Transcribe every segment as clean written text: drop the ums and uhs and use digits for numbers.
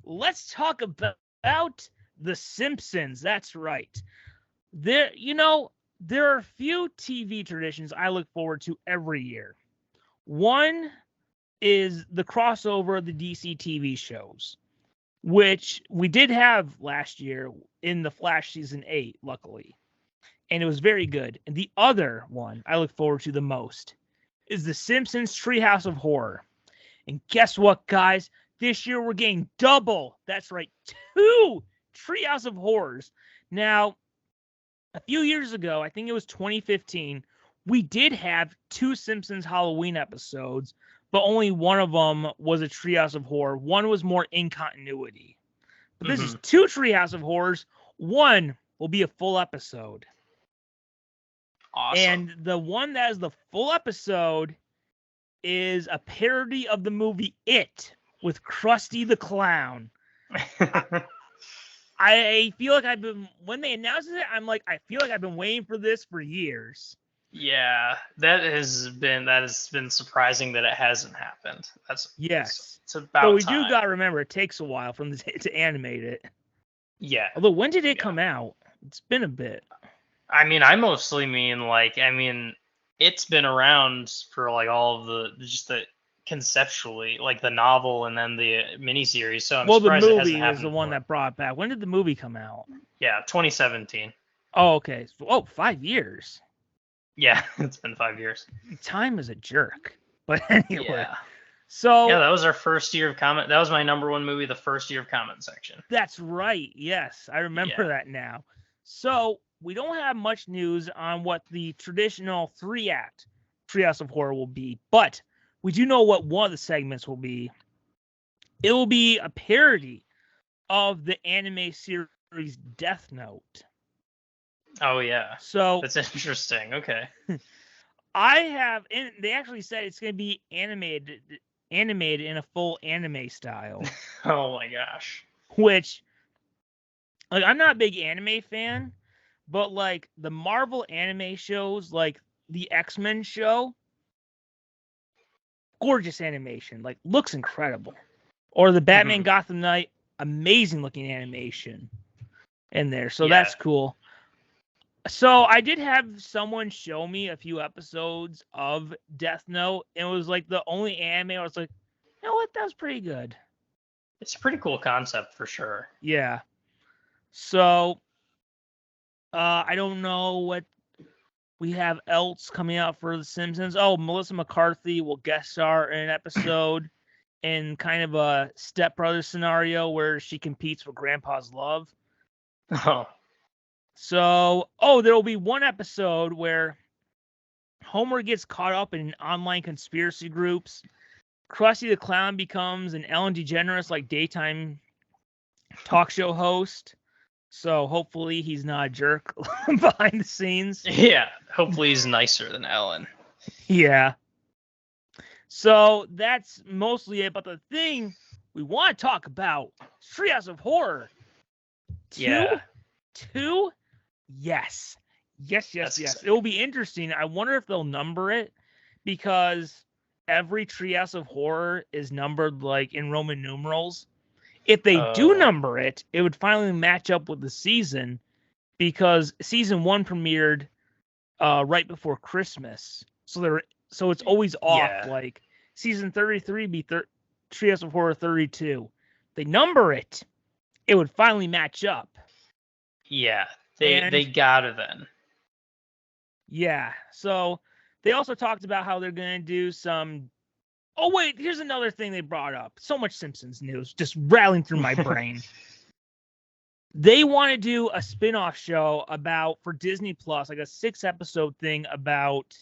let's talk about The Simpsons. That's right. There are a few TV traditions I look forward to every year. One is the crossover of the DC TV shows, which we did have last year in The Flash Season 8, luckily. And it was very good. And the other one I look forward to the most is The Simpsons Treehouse of Horror. And guess what, guys? This year we're getting double. That's right, 2 Treehouse of Horrors. Now, a few years ago, I think it was 2015, we did have 2 Simpsons Halloween episodes, but only one of them was a Treehouse of Horror. One was more in continuity. But this is 2 Treehouse of Horrors. One will be a full episode. Awesome. And the one that is the full episode is a parody of the movie It with Krusty the Clown. I feel like when they announced it, I'm like, I feel like I've been waiting for this for years. Yeah, that has been surprising that it hasn't happened. It's about But we time. do gotta remember it takes a while to animate it. Yeah. Although when did it come out? It's been a bit. I mean, I mostly mean it's been around for like all of the conceptually, like the novel and then the miniseries. So I'm surprised the it hasn't movie happened is the one that brought it back. When did the movie come out? Yeah, 2017. Oh, okay. 5 years. Yeah, it's been 5 years. Time is a jerk. But anyway. Yeah. So yeah, that was our first year of comment. That was my number one movie, the first year of comment section. That's right. Yes, I remember that now. So we don't have much news on what the traditional 3-act Treehouse of Horror will be, but we do know what one of the segments will be. It will be a parody of the anime series Death Note. Oh yeah. So that's interesting. Okay. they actually said it's going to be animated in a full anime style. Oh my gosh. Which, like, I'm not a big anime fan, but like the Marvel anime shows, like the X-Men show, gorgeous animation, like looks incredible. Or the Batman Gotham Knight, amazing looking animation in there. So that's cool. So I did have someone show me a few episodes of Death Note, and it was like the only anime I was like, you know what, that was pretty good. It's a pretty cool concept for sure. Yeah. So I don't know what we have else coming out for The Simpsons. Oh, Melissa McCarthy will guest star in an episode in kind of a Step Brothers scenario where she competes for Grandpa's love. Oh. So, there will be one episode where Homer gets caught up in online conspiracy groups. Krusty the Clown becomes an Ellen DeGeneres like daytime talk show host. So hopefully he's not a jerk behind the scenes. Yeah, hopefully he's nicer than Ellen. Yeah. So that's mostly it. But the thing we want to talk about is Treehouse of Horror. Two? Yes. Yes. Exciting. It will be interesting. I wonder if they'll number it because every Treehouse of Horror is numbered like in Roman numerals. If they do number it, it would finally match up with the season because season 1 premiered right before Christmas. So it's always off. Yeah. Like season 33 be Treehouse of Horror 32. They number it, it would finally match up. Yeah, they gotta then. Yeah, so they also talked about how they're going to do some... Oh, wait, here's another thing they brought up. So much Simpsons news just rattling through my brain. They want to do a spin-off show for Disney Plus, like a 6-episode thing about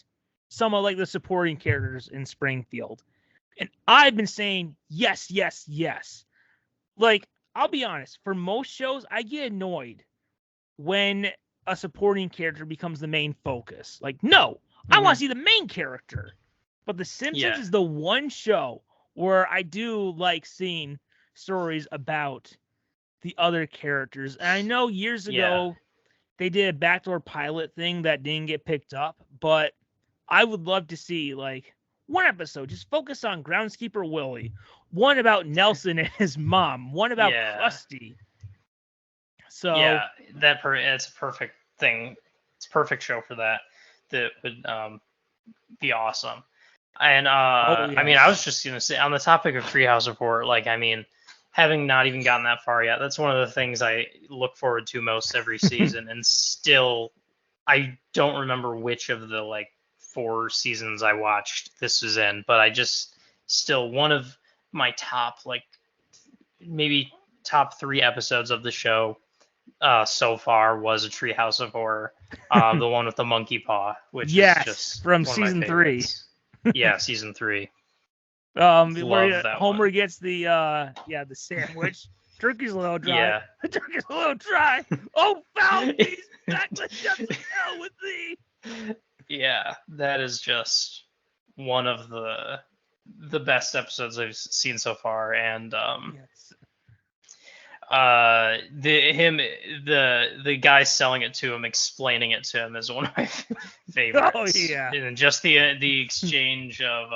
some of like the supporting characters in Springfield. And I've been saying yes. Like, I'll be honest, for most shows, I get annoyed when a supporting character becomes the main focus. Like, no, I want to see the main character. But The Simpsons is the one show where I do like seeing stories about the other characters. And I know years ago they did a backdoor pilot thing that didn't get picked up, but I would love to see like one episode just focus on Groundskeeper Willie one about Nelson and his mom, one about Krusty. So yeah, it's a perfect thing. It's a perfect show for that. That would be awesome. And I mean, I was just gonna say on the topic of Treehouse of Horror, like, I mean, having not even gotten that far yet, that's one of the things I look forward to most every season, and still, I don't remember which of the like 4 seasons I watched this was in, but I just still one of my top like maybe top 3 episodes of the show so far was a Treehouse of Horror, the one with the monkey paw, which is just from season 3. Yeah, season 3. Where Homer gets the sandwich. Turkey's a little dry. Yeah. The turkey's a little dry. Oh, foul beast, back the depths of hell with thee. Yeah, that is just one of the best episodes I've seen so far, and the guy selling it to him, explaining it to him, is one of my favorites. Oh yeah, and just the exchange of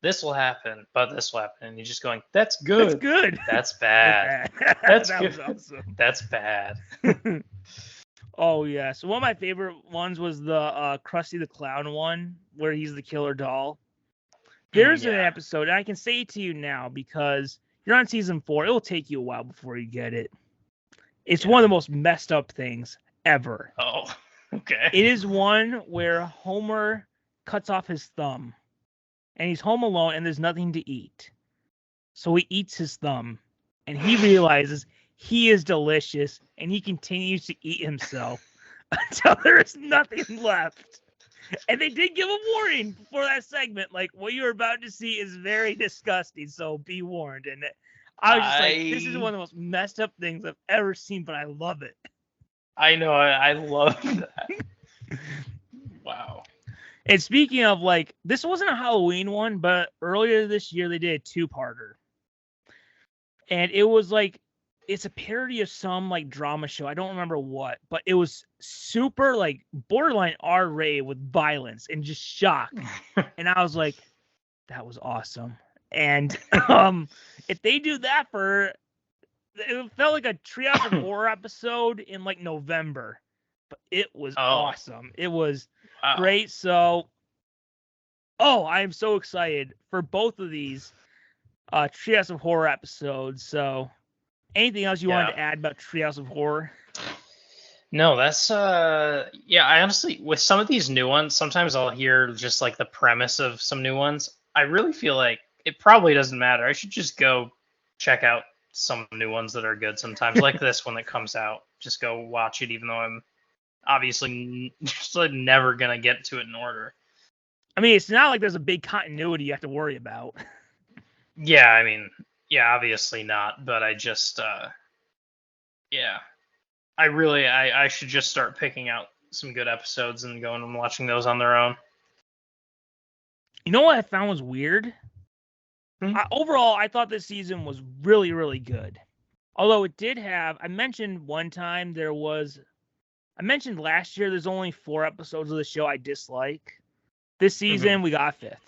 this will happen, but this will happen, and he's just going, "That's good. That's good. That's bad. That's good. Awesome. That's bad." Oh yeah. So one of my favorite ones was the Krusty the Clown one, where he's the killer doll. There's an episode, and I can say it to you now because you're on season 4. It will take you a while before you get it. It's one of the most messed up things ever. Oh, okay. It is one where Homer cuts off his thumb, and he's home alone, and there's nothing to eat. So he eats his thumb, and he realizes he is delicious, and he continues to eat himself until there is nothing left. And they did give a warning before that segment, like, what you're about to see is very disgusting, so be warned. And I was just like, this is one of the most messed up things I've ever seen, but I love it. I know, I love that. Wow. And speaking of, like, this wasn't a Halloween one, but earlier this year they did a 2-parter. And it was like, it's a parody of some like drama show. I don't remember what, but it was super like borderline R-rated with violence and just shock. And I was like, that was awesome. And if they do that it felt like a Treehouse of Horror episode in like November, but it was awesome. It was great. So, I am so excited for both of these Treehouse of Horror episodes. So, anything else you wanted to add about Treehouse of Horror? No, that's I honestly, with some of these new ones, sometimes I'll hear just like the premise of some new ones. I really feel like it probably doesn't matter. I should just go check out some new ones that are good sometimes, like this one that comes out. Just go watch it, even though I'm obviously just like never gonna get to it in order. I mean, it's not like there's a big continuity you have to worry about. Yeah, I mean, yeah, obviously not, but I just, I should just start picking out some good episodes and going and watching those on their own. You know what I found was weird? Overall, I thought this season was really, really good. Although it did have, I mentioned last year there's only 4 episodes of the show I dislike. This season we got 5th.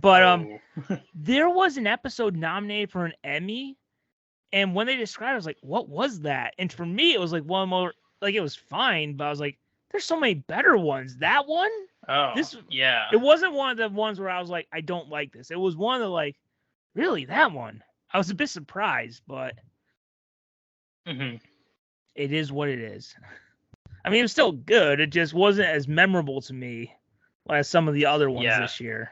But there was an episode nominated for an Emmy, and when they described it, I was like, what was that? And for me, it was like one more, like, it was fine, but I was like, there's so many better ones. That one? It wasn't one of the ones where I was like, I don't like this. It was one of the, like, really, that one? I was a bit surprised, but it is what it is. I mean, it was still good. It just wasn't as memorable to me as some of the other ones this year.